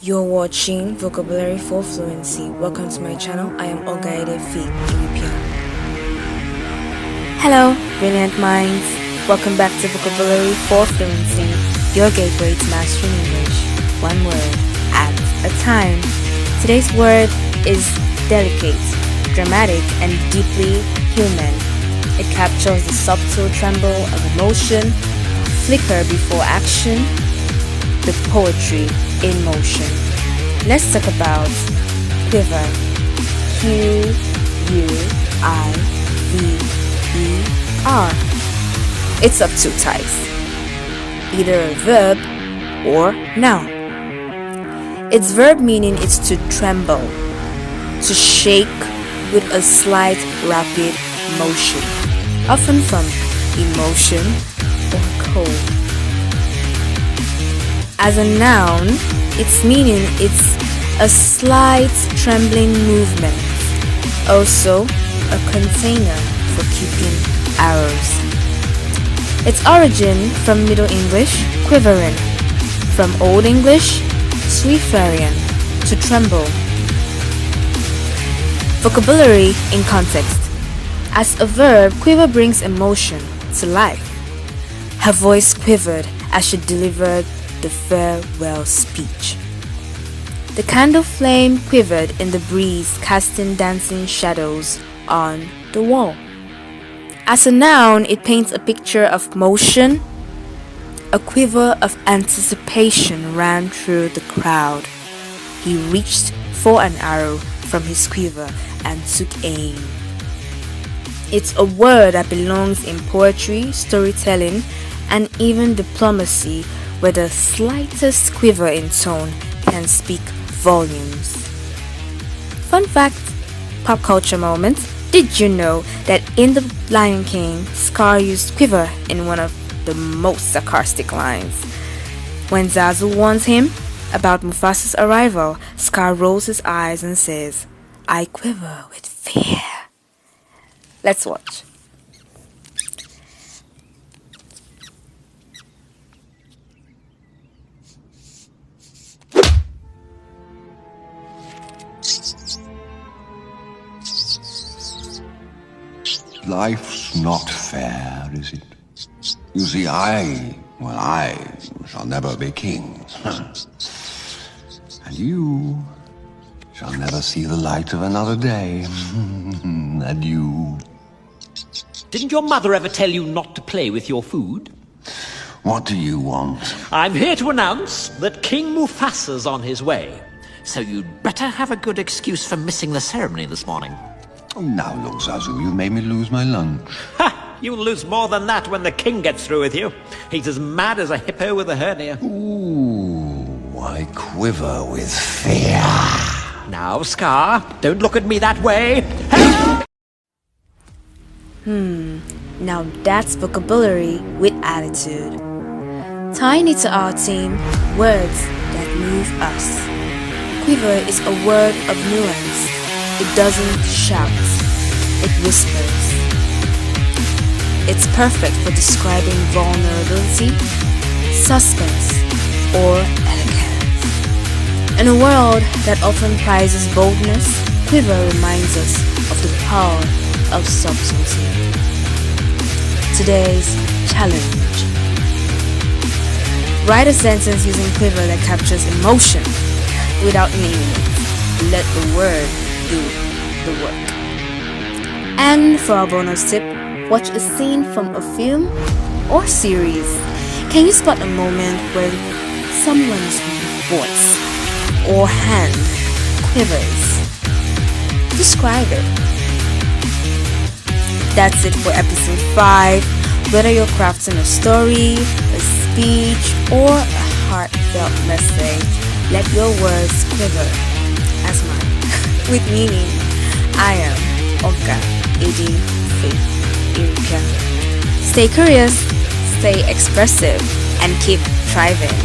You're watching Vocabulary for Fluency. Welcome to my channel. I am OGAR-EDE FAITH IRIPIA. Hello, brilliant minds. Welcome back to Vocabulary for Fluency, your gateway to mastering English, one word at a time. Today's word is delicate, dramatic, and deeply human. It captures the subtle tremble of emotion, flicker before action, the poetry in motion. Let's talk about quiver. Q-U-I-V-E-R. It's of two types, either a verb or noun. Its verb meaning is to tremble, to shake with a slight rapid motion, often from emotion or cold. As a noun, its meaning is a slight trembling movement, also a container for keeping arrows. Its origin from Middle English, quivering, from Old English, sweiferian, to tremble. Vocabulary in context. As a verb, quiver brings emotion to life. Her voice quivered as she delivered the farewell speech. The candle flame quivered in the breeze, casting dancing shadows on the wall. As a noun, it paints a picture of motion. A quiver of anticipation ran through the crowd. He reached for an arrow from his quiver and took aim. It's a word that belongs in poetry, storytelling, and even diplomacy, where the slightest quiver in tone can speak volumes. Fun fact, pop culture moment. Did you know that in The Lion King, Scar used quiver in one of the most sarcastic lines? When Zazu warns him about Mufasa's arrival, Scar rolls his eyes and says, "I quiver with fear." Let's watch. Life's not fair, is it? You see, I shall never be king. And you shall never see the light of another day. And you... Didn't your mother ever tell you not to play with your food? What do you want? I'm here to announce that King Mufasa's on his way. So you'd better have a good excuse for missing the ceremony this morning. Oh, now look, Zazu, you made me lose my lunch. Ha! You'll lose more than that when the king gets through with you. He's as mad as a hippo with a hernia. Ooh, I quiver with fear. Now, Scar, don't look at me that way. Now that's vocabulary with attitude. Tying it to our theme, words that move us. Quiver is a word of nuance. It doesn't shout, it whispers. It's perfect for describing vulnerability, suspense, or elegance. In a world that often prizes boldness, quiver reminds us of the power of subtlety. Today's challenge. Write a sentence using quiver that captures emotion without naming it. Let the word do the work. And for our bonus tip, watch a scene from a film or series. Can you spot a moment where someone's voice or hand quivers? Describe it. That's it for episode 5. Whether you're crafting a story, a speech, or a heartfelt message, let your words quiver as mine. With meaning, I am OGAR-EDE FAITH IRIPIA. Stay curious, stay expressive, and keep thriving.